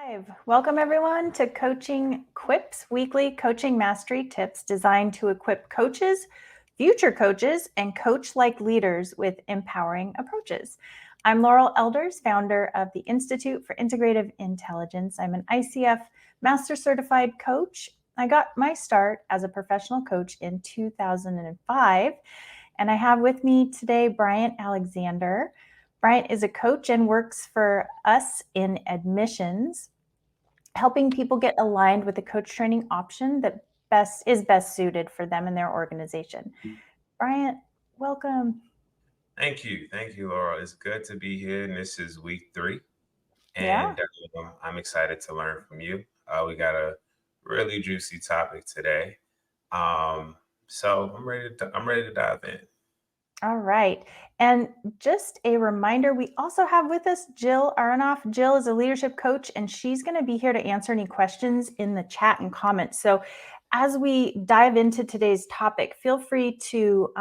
Live. Welcome everyone to Coaching Quips, weekly coaching mastery tips designed to equip coaches, future coaches, and coach-like leaders with empowering approaches. I'm Laurel Elders, founder of the Institute for Integrative Intelligence. I'm an ICF Master Certified Coach. I got my start as a professional coach in 2005, and I have with me today Bryant Alexander. Bryant is a coach and works for us in admissions, helping people get aligned with a coach training option that is best suited for them and their organization. Bryant, welcome. Thank you. Thank you, Laura. It's good to be here. And this is week 3. Yeah. And I'm excited to learn from you. We got a really juicy topic today. So I'm ready to dive in. All right. And just a reminder, we also have with us Jill Aronoff. Jill is a leadership coach, and she's going to be here to answer any questions in the chat and comments. So as we dive into today's topic, feel free to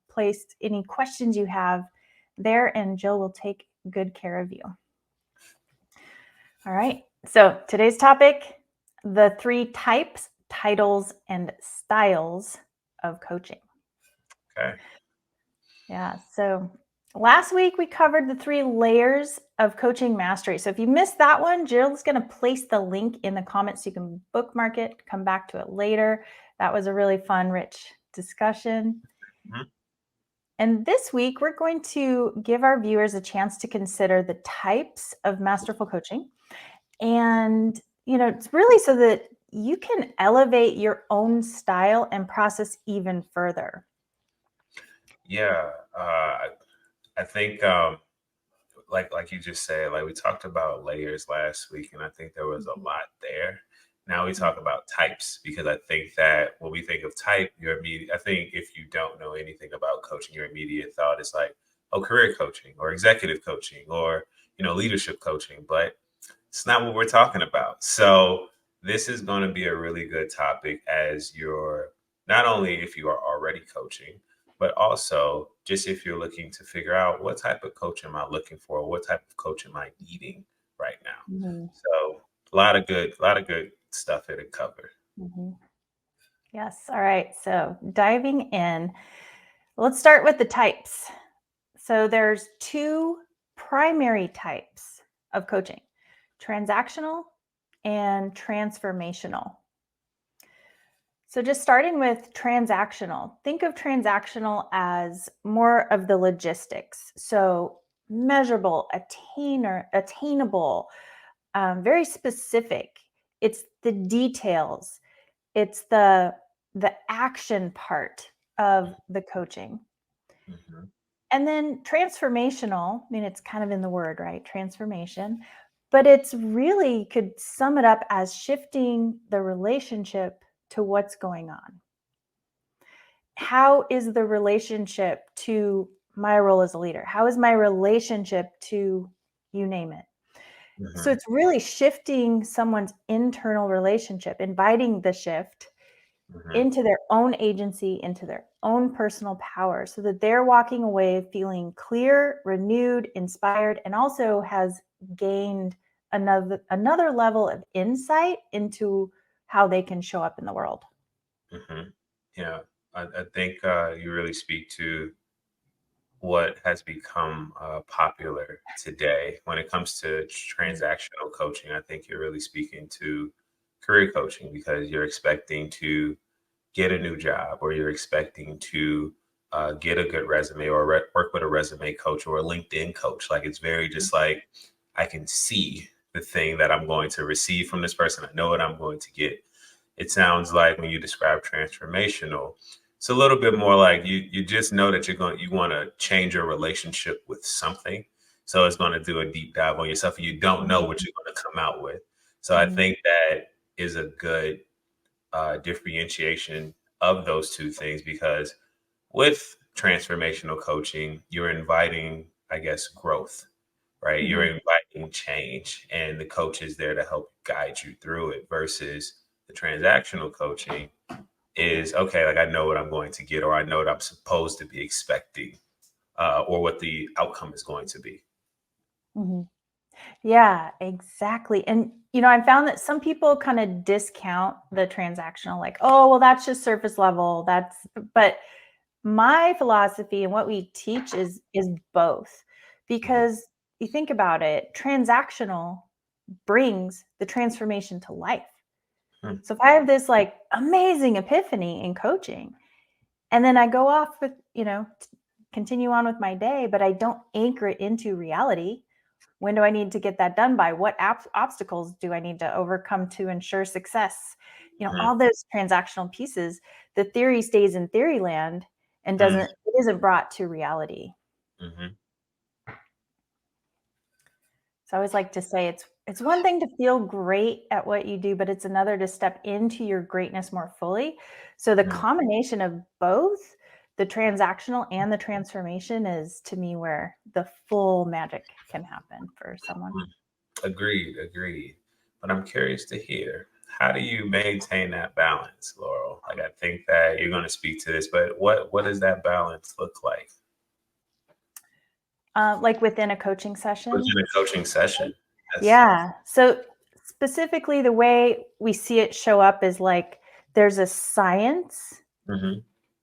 place any questions you have there, and Jill will take good care of you. All right. So today's topic, the 3 types, titles, and styles of coaching. Okay. Yeah. So last week we covered the 3 layers of coaching mastery. So if you missed that one, Jill's going to place the link in the comments so you can bookmark it, come back to it later. That was a really fun, rich discussion. Mhm. And this week we're going to give our viewers a chance to consider the types of masterful coaching. And, it's really so that you can elevate your own style and process even further. Yeah. I think like you just said, like we talked about layers last week, and I think there was a lot there. Now we talk about types because I think that when we think of type, I think if you don't know anything about coaching, your immediate thought is like, oh, career coaching or executive coaching or, leadership coaching, but it's not what we're talking about. So this is going to be a really good topic as you're not only if you are already coaching, but also just if you're looking to figure out what type of coach am I looking for, what type of coach am I needing right now. Mm-hmm. So a lot of good stuff here to cover. Mm-hmm. Yes. All right. So diving in, let's start with the types. So there's 2 primary types of coaching: transactional and transformational. So just starting with transactional, think of transactional as more of the logistics. So measurable, attainable, very specific. It's the details. It's the action part of the coaching. Mhm. And then transformational, I mean, it's kind of in the word, right? Transformation. But it's really, could sum it up as shifting the relationship to what's going on. How is the relationship to my role as a leader? How is my relationship to you name it? So Mhm. it's really shifting someone's internal relationship, inviting the shift Mhm. into their own agency, into their own personal power, so that they're walking away feeling clear, renewed, inspired, and also has gained another level of insight into how they can show up in the world. Mhm. Yeah, I think you really speak to what has become popular today when it comes to transactional coaching. I think you're really speaking to career coaching because you're expecting to get a new job or you're expecting to get a good resume or work with a resume coach or a LinkedIn coach. Like it's very just like I can see the thing that I'm going to receive from this person. I know what I'm going to get. It sounds like when you describe transformational, it's a little bit more like you just know that you want to change your relationship with something. So it's going to do a deep dive on yourself and you don't know what you're going to come out with. So I Mhm. think that is a good differentiation of those two things because with transformational coaching, you're inviting, I guess, growth, right? You're Mhm. inviting change, and the coach is there to help guide you through it versus the transactional coaching is okay, like I know what I'm going to get, or I know what I'm supposed to be expecting, or what the outcome is going to be. Mhm. Yeah, exactly. And, I found that some people kind of discount the transactional, like, oh, well, that's just surface level. But my philosophy and what we teach is both. Mhm, Because you think about it, transactional brings the transformation to life. mm, So if I have this like amazing epiphany in coaching, and then I go off with, continue on with my day, but I don't anchor it into reality. When do I need to get that done by? What obstacles do I need to overcome to ensure success? mm, All those transactional pieces, the theory stays in theory land and mm, it isn't brought to reality. mhm, So I always like to say it's one thing to feel great at what you do, but it's another to step into your greatness more fully. So the mm, combination of both, the transactional and the transformation, is to me where the full magic can happen for someone. mm. Agreed, agreed. But I'm curious to hear, how do you maintain that balance, Laurel? Like, I think that you're going to speak to this, but what does that balance look like Like within a coaching session. within a coaching session? Yes. Yeah. So specifically, the way we see it show up is like there's a science, Hmm.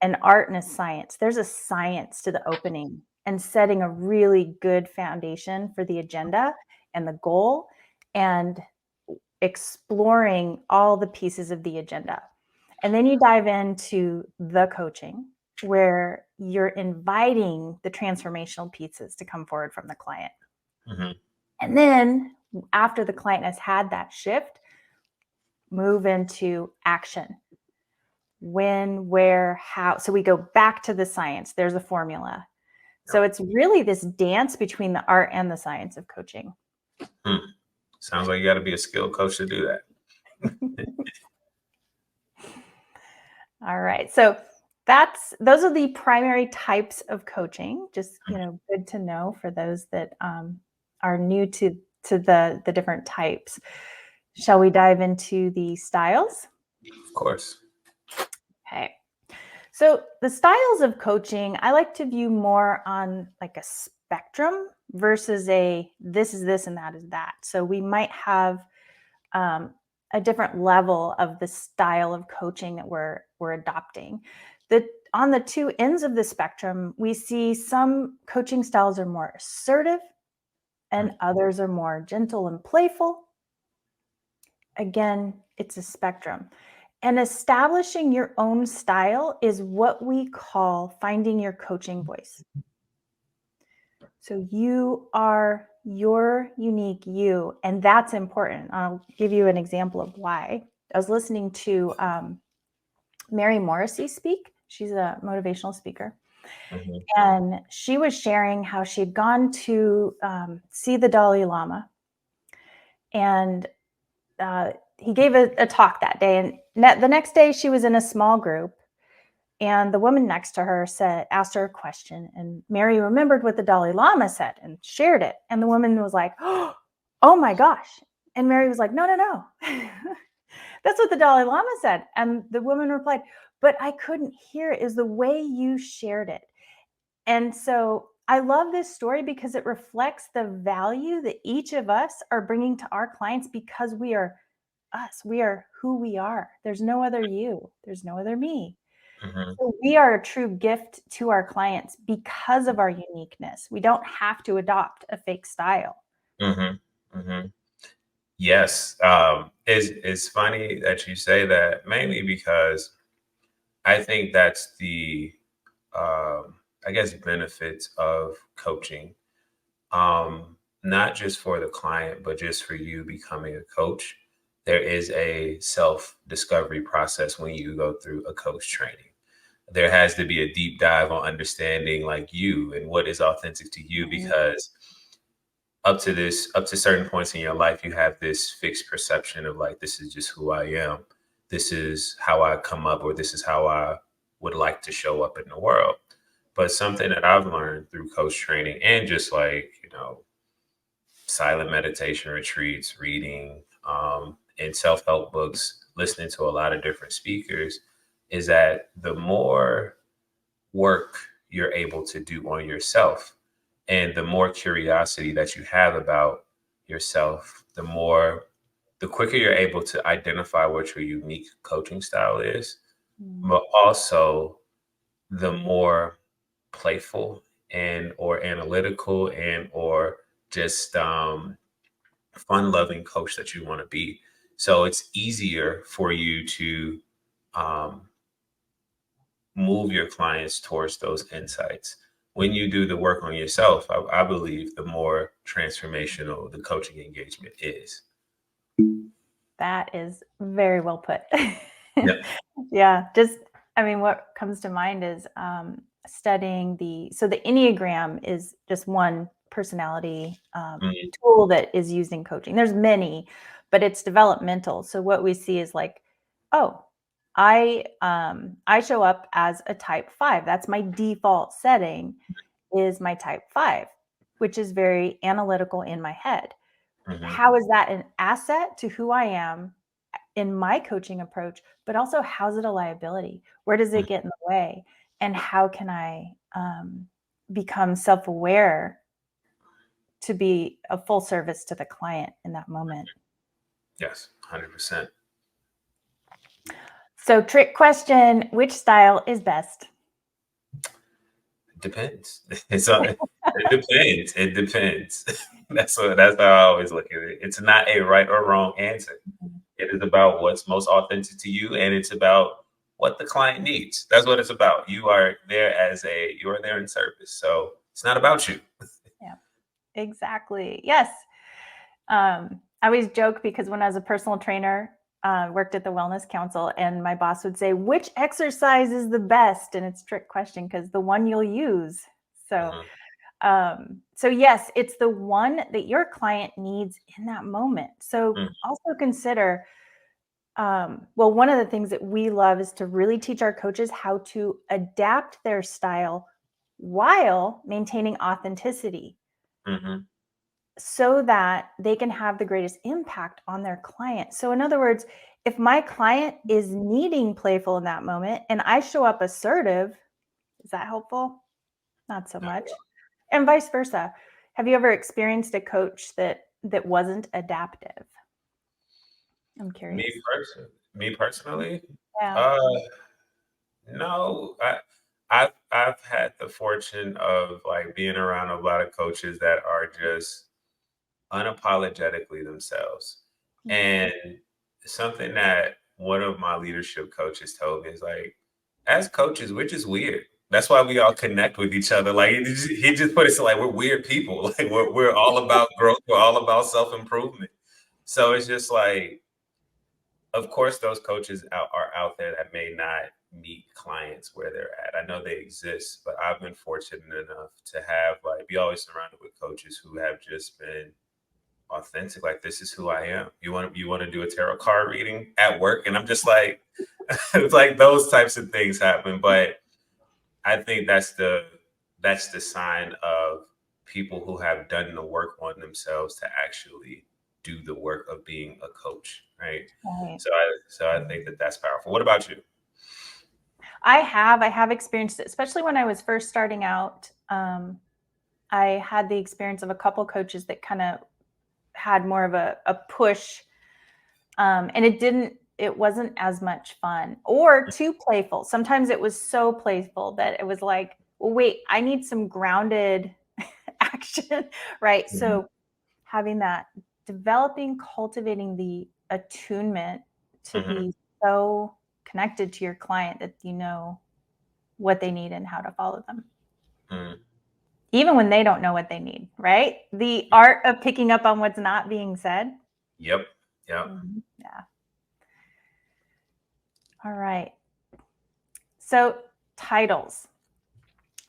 an art, and a science. There's a science to the opening and setting a really good foundation for the agenda and the goal and exploring all the pieces of the agenda. And then you dive into the coaching where you're inviting the transformational pieces to come forward from the client. Hmm. And then after the client has had that shift, move into action. When, where, how. So we go back to the science. There's a formula. So it's really this dance between the art and the science of coaching. Hmm. Sounds like you got to be a skilled coach to do that. All right. So those are the primary types of coaching. Just, good to know for those that are new to the different types. Shall we dive into the styles? Of course. Okay. So the styles of coaching, I like to view more on like a spectrum versus a this is this and that is that. So we might have um, a different level of the style of coaching that we're adopting. The On the two ends of the spectrum, we see some coaching styles are more assertive and others are more gentle and playful. Again, it's a spectrum. And establishing your own style is what we call finding your coaching voice. So you are your unique you, and that's important. I'll give you an example of why. I was listening to Mary Morrissey speak. She's a motivational speaker. Hmm. And she was sharing how she had gone to see the Dalai Lama. And he gave a talk that day. And the next day, she was in a small group. And the woman next to her asked her a question. And Mary remembered what the Dalai Lama said and shared it. And the woman was like, oh my gosh. And Mary was like, no, no, no. That's what the Dalai Lama said. And the woman replied, but I couldn't hear it. Is the way you shared it. And so I love this story because it reflects the value that each of us are bringing to our clients because we are us. We are who we are. There's no other you. There's no other me. Hmm. So we are a true gift to our clients because of our uniqueness. We don't have to adopt a fake style. Hmm. Hmm. Yes. It's funny that you say that, mainly because I think that's the, I guess, benefits of coaching, not just for the client, but just for you becoming a coach. There is a self discovery process when you go through a coach training. There has to be a deep dive on understanding like you and what is authentic to you, Right. because up to certain points in your life, you have this fixed perception of like, this is just who I am. This is how I come up, or this is how I would like to show up in the world. But something that I've learned through coach training and just like, silent meditation retreats, reading, and self help books, listening to a lot of different speakers, is that the more work you're able to do on yourself, and the more curiosity that you have about yourself, the quicker you're able to identify what your unique coaching style is, but also the more playful and or analytical and or just fun-loving coach that you want to be. So it's easier for you to um, move your clients towards those insights. When you do the work on yourself, I believe the more transformational the coaching engagement is. That is very well put. Yeah. Yeah, just, I mean, what comes to mind is studying so the Enneagram is just one personality Mhm, tool that is used in coaching. There's many, but it's developmental. So what we see is like, oh, I show up as a type 5. That's my default setting is my type 5, which is very analytical in my head. mhm, How is that an asset to who I am in my coaching approach, but also how's it a liability? Where does mhm. it get in the way? And how can I become self aware to be a full service to the client in that moment? Yes, 100%. So, trick question, which style is best? Depends. It depends. It depends. That's how I always look at it. It's not a right or wrong answer. It is about what's most authentic to you, and it's about what the client needs. That's what it's about. You are there in service. So it's not about you. Yeah, exactly. Yes. I always joke because when I was a personal trainer, worked at the Wellness Council, and my boss would say, "Which exercise is the best?" And it's a trick question because the one you'll use. So, Mhm, so yes, it's the one that your client needs in that moment. So mhm, also consider, well, one of the things that we love is to really teach our coaches how to adapt their style while maintaining authenticity mhm, so that they can have the greatest impact on their client. So, in other words, if my client is needing playful in that moment and I show up assertive, is that helpful? Not so not at much. all. And vice versa. Have you ever experienced a coach that wasn't adaptive? I'm Me curious. me personally, Yeah. uh, no. I've had the fortune of like being around a lot of coaches that are just unapologetically themselves. Mhm. And something that one of my leadership coaches told me is like, as coaches, we're just weird. That's why we all connect with each other. Like he just put it so like we're weird people. Like we're all about growth. We're all about self improvement. So it's just like, of course, those coaches are out there that may not meet clients where they're at. I know they exist, but I've been fortunate enough to have like be always surrounded with coaches who have just been authentic. Like this is who I am. You want to do a tarot card reading at work, and I'm just like, it's like those types of things happen. But I think that's the sign of people who have done the work on themselves to actually do the work of being a coach, right? Right. So I think that's powerful. What about you? I have experienced it, especially when I was first starting out. I had the experience of a couple coaches that kind of had more of a push, and it wasn't as much fun or too playful. Sometimes it was so playful that it was like, well, wait, I need some grounded action, right? Mhm, So having that, developing, cultivating the attunement to mhm, be so connected to your client that you know what they need and how to follow them, mhm. even when they don't know what they need, right? The art of picking up on what's not being said. Yep. Yep. Yeah. All right. So, titles.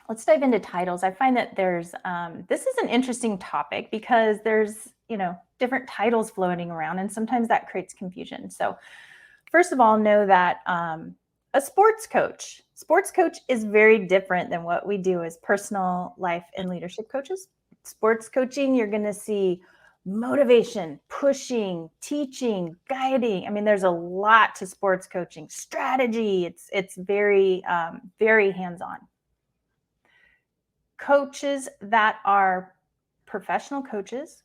Let's dive into titles. I find that this is an interesting topic because there's, different titles floating around, and sometimes that creates confusion. So, first of all, know that a sports coach is very different than what we do as personal life and leadership coaches. Sports coaching, you're going to see motivation, pushing, teaching, guiding. I mean, there's a lot to sports coaching. Strategy. It's very very hands on. Coaches that are professional coaches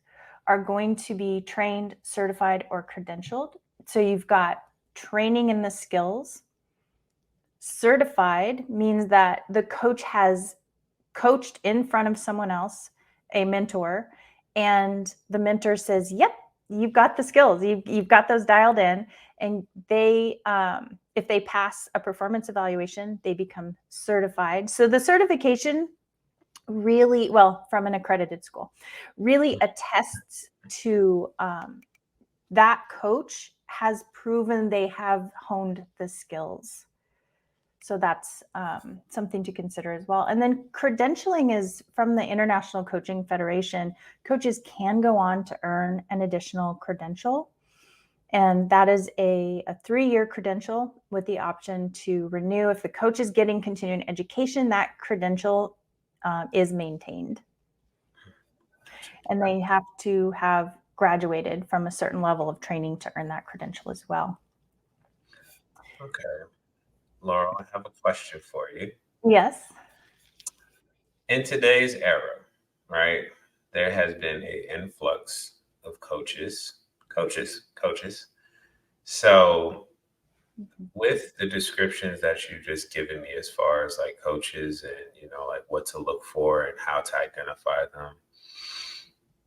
are going to be trained, certified, or credentialed. So you've got training in the skills. Certified means that the coach has coached in front of someone else, a mentor, and the mentor says, yep, you've got the skills, you've got those dialed in. And they, if they pass a performance evaluation, they become certified. So the certification really, well, from an accredited school, really attests to that coach has proven they have honed the skills. So that's something to consider as well. And then credentialing is from the International Coaching Federation. Coaches can go on to earn an additional credential. And that is a 3-year credential with the option to renew. If the coach is getting continuing education, that credential is maintained. And they have to have graduated from a certain level of training to earn that credential as well. Okay. Laurel, I have a question for you. Yes. In today's era, right, there has been an influx of coaches. So with the descriptions that you just given me as far as like coaches and, like what to look for and how to identify them,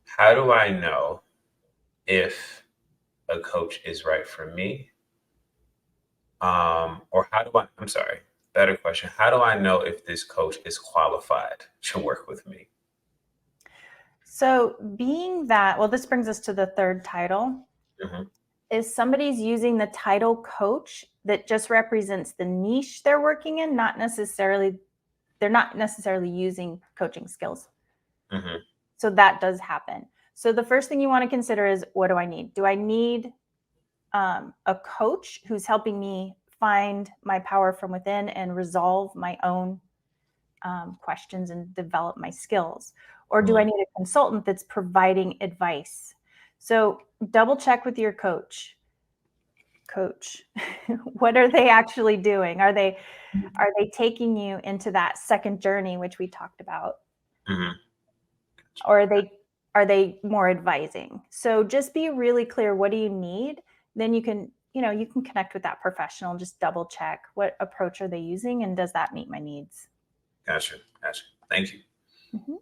how do I know if a coach is right for me? Or I'm sorry, better question. How do I know if this coach is qualified to work with me? So being that, well, this brings us to the third title. Mm-hmm. Is somebody's using the title coach that just represents the niche they're working in, they're not necessarily using coaching skills. Mm-hmm. So that does happen. So the first thing you want to consider is, what do I need? Do I need a coach who's helping me find my power from within and resolve my own questions and develop my skills? Or do I need a consultant that's providing advice? So double check with your coach. What are they actually doing? Are they taking you into that second journey, which we talked about? Mm-hmm. Or are they more advising? So just be really clear, what do you need? Then you can connect with that professional and just double check, what approach are they using and does that meet my needs? Gotcha. Thank you. Mm-hmm.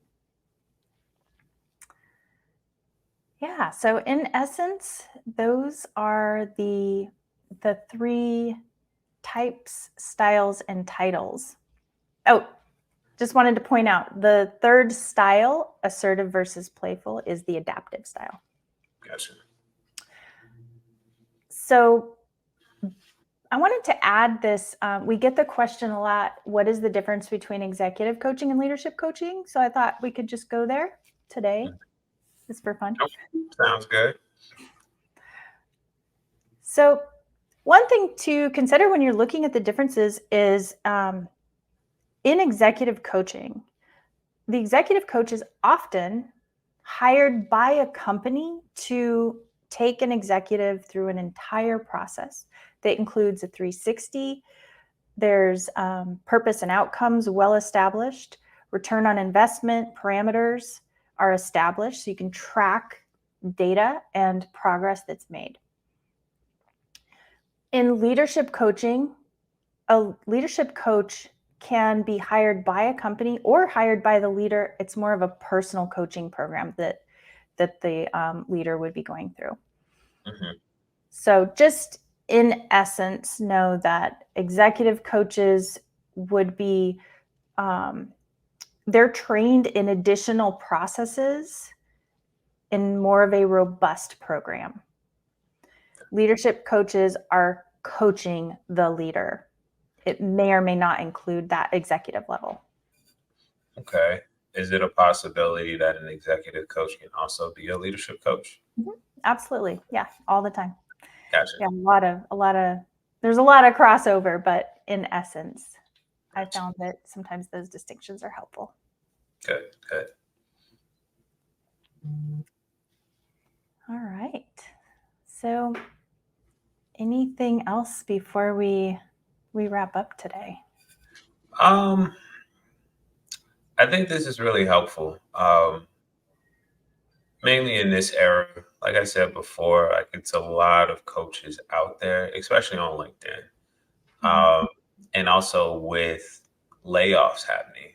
Yeah, so in essence, those are the 3 types, styles, and titles. Oh, just wanted to point out the third style, assertive versus playful, is the adaptive style. Gotcha. So I wanted to add this. We get the question a lot, what is the difference between executive coaching and leadership coaching? So I thought we could just go there today. Just for fun. Sounds good. So one thing to consider when you're looking at the differences is in executive coaching, the executive coach is often hired by a company to take an executive through an entire process that includes a 360. There's purpose and outcomes well established. Return on investment parameters are established so you can track data and progress that's made. In leadership coaching, a leadership coach can be hired by a company or hired by the leader. It's more of a personal coaching program that the leader would be going through. Mm-hmm. So just in essence, know that executive coaches would be, they're trained in additional processes in more of a robust program. Leadership coaches are coaching the leader. It may or may not include that executive level. Okay. Is it a possibility that an executive coach can also be a leadership coach? Mm-hmm. Absolutely. Yeah. All the time. Gotcha. Yeah. There's a lot of crossover, but in essence, I found that sometimes those distinctions are helpful. Good. All right. So anything else before we wrap up today? I think this is really helpful. mainly in this era, like I said before, like it's a lot of coaches out there, especially on LinkedIn. Mhm. Um, and also with layoffs happening,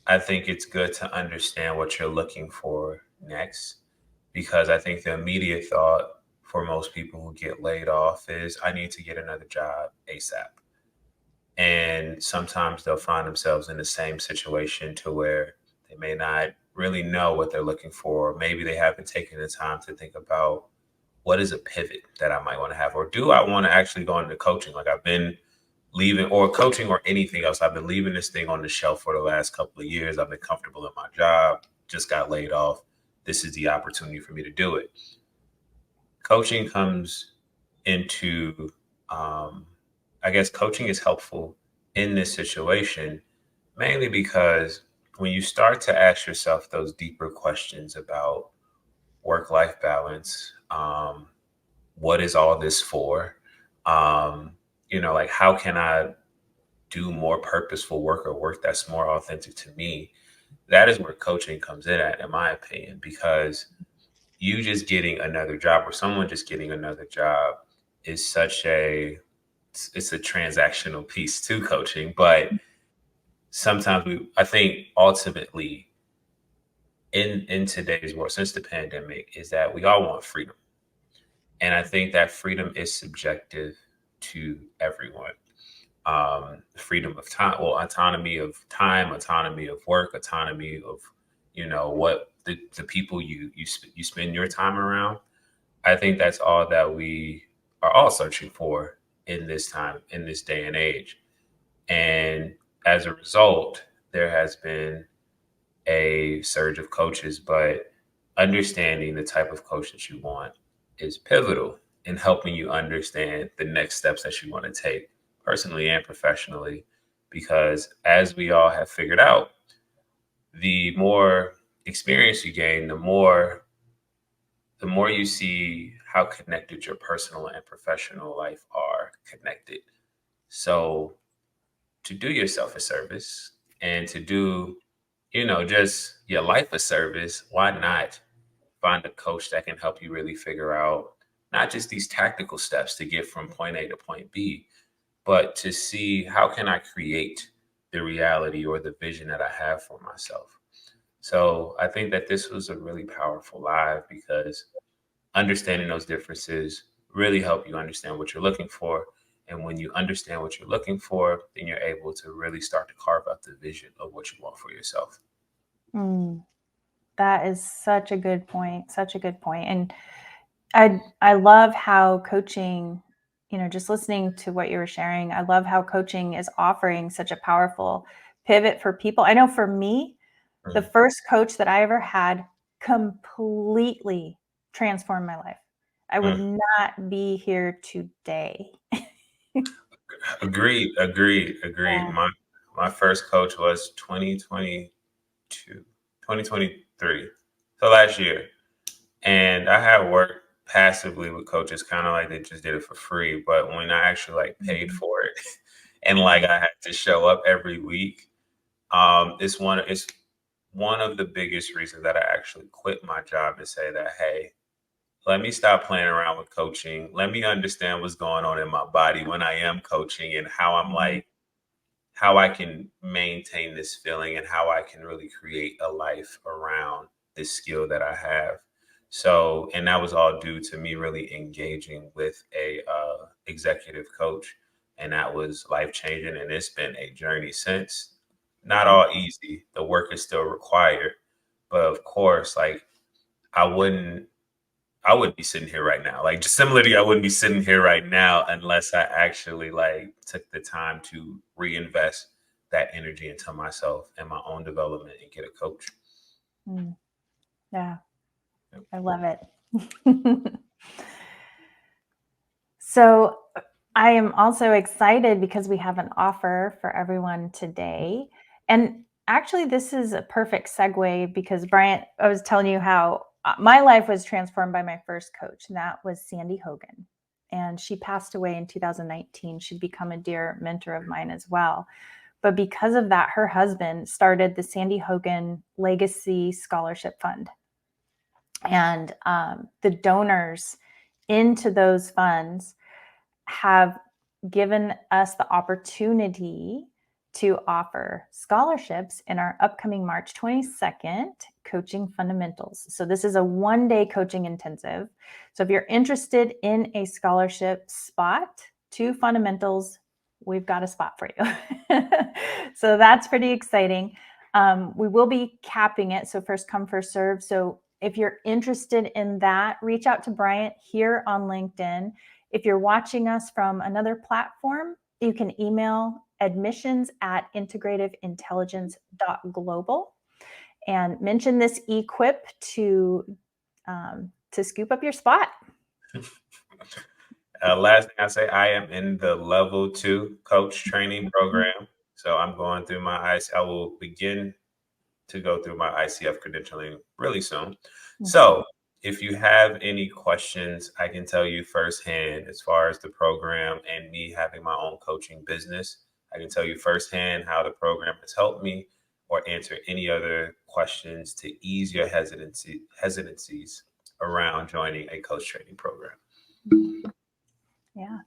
I think it's good to understand what you're looking for next, because I think the immediate thought for most people who get laid off is, I need to get another job ASAP. And sometimes they'll find themselves in the same situation to where they may not really know what they're looking for. Maybe they haven't taken the time to think about, what is a pivot that I might want to have, or do I want to actually go into coaching? Like, I've been leaving, or coaching or anything else, I've been leaving this thing on the shelf for the last couple of years. I've been comfortable in my job, just got laid off. This is the opportunity for me to do it. Coaching comes into, um, I guess coaching is helpful in this situation, mainly because when you start to ask yourself those deeper questions about work life balance, what is all this for? Um, like, how can I do more purposeful work, or work that's more authentic to me? That is where coaching comes in my opinion, because you just getting another job, or someone just getting another job, is such it's a transactional piece to coaching. But sometimes I think ultimately in today's world, since the pandemic, is that we all want freedom. And I think that freedom is subjective to everyone. Freedom of time, well, autonomy of time, autonomy of work, autonomy of, what the people you spend your time around. I think that's all that we are all searching for in this time, in this day and age. And as a result, there has been a surge of coaches, but understanding the type of coach that you want is pivotal in helping you understand the next steps that you want to take, personally and professionally. Because as we all have figured out, the more experience you gain, the more you see how connected your personal and professional life are connected. So to do yourself a service, and to do, just your life a service, why not find a coach that can help you really figure out not just these tactical steps to get from point A to point B, but to see, how can I create the reality or the vision that I have for myself. So I think that this was a really powerful live, because understanding those differences really help you understand what you're looking for. And when you understand what you're looking for, then you're able to really start to carve out the vision of what you want for yourself. Mm, that is such a good point. Such a good point. And I love how coaching, just listening to what you were sharing, I love how coaching is offering such a powerful pivot for people. I know for me, the Mhm. first coach that I ever had completely transformed my life. I would Mm. not be here today. Agreed, agreed, agreed. Yeah. My first coach was 2022, 2023, so last year. And I had worked passively with coaches, kind of like they just did it for free. But when I actually like paid Mhm. for it, and like I had to show up every week, it's one of the biggest reasons that I actually quit my job, to say that, hey, let me stop playing around with coaching. Let me understand what's going on in my body when I am coaching, and Mhm. how I can maintain this feeling, and how I can really create a life around this skill that I have. So, and that was all due to me really engaging with a executive coach, and that was life changing. And it's been a journey since. Not Mm. all easy. The work is still required, but of course, like, I wouldn't I wouldn't be sitting here right now. Like, just similarly, I wouldn't be sitting here right now unless I actually like took the time to reinvest that energy into myself and my own development, and get a coach. Mm. Yeah, Yep. I love it. So I am also excited because we have an offer for everyone today. And actually, this is a perfect segue because Bryant, I was telling you how my life was transformed by my first coach, and that was Sandy Hogan. And she passed away in 2019. She'd become a dear mentor of mine as well. But because of that, her husband started the Sandy Hogan Legacy Scholarship Fund. And the donors into those funds have given us the opportunity to offer scholarships in our upcoming March 22nd Coaching Fundamentals. So this is a one-day coaching intensive. So if you're interested in a scholarship spot to fundamentals, we've got a spot for you. So that's pretty exciting. We will be capping it, so first come, first serve. So if you're interested in that, reach out to Bryant here on LinkedIn. If you're watching us from another platform, you can email admissions@integrativeintelligence.global and mention this E-Quip to scoop up your spot. Last thing I say, I am in the level 2 coach training program. So I'm going through my IC. I will begin to go through my ICF credentialing really soon. So if you have any questions, I can tell you firsthand as far as the program and me having my own coaching business. I can tell you firsthand how the program has helped me, or answer any other questions to ease your hesitancies around joining a coach training program. Yeah,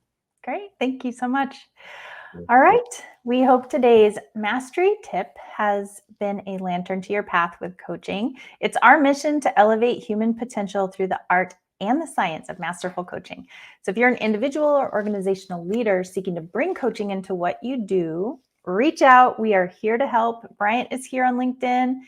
great. Thank you so much. All right. We hope today's mastery tip has been a lantern to your path with coaching. It's our mission to elevate human potential through the art and the science of masterful coaching. So if you're an individual or organizational leader seeking to bring coaching into what you do, reach out. We are here to help. Bryant is here on LinkedIn.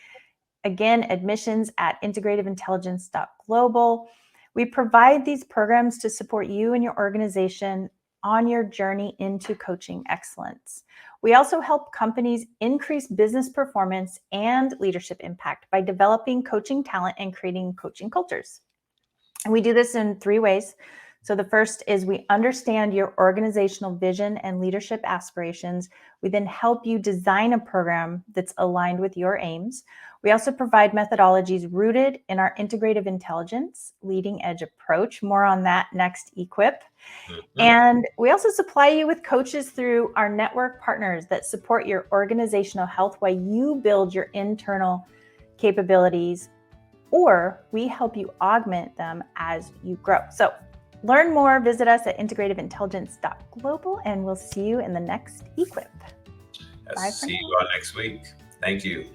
Again, admissions@integrativeintelligence.global. We provide these programs to support you and your organization on your journey into coaching excellence. We also help companies increase business performance and leadership impact by developing coaching talent and creating coaching cultures. And we do this in 3 ways. So the first is we understand your organizational vision and leadership aspirations. We then help you design a program that's aligned with your aims. We also provide methodologies rooted in our integrative intelligence, leading edge approach. More on that next E-Quip. And we also supply you with coaches through our network partners that support your organizational health while you build your internal capabilities, or we help you augment them as you grow. So learn more, visit us at integrativeintelligence.global, and we'll see you in the next E-Quip. See you all next week. Thank you.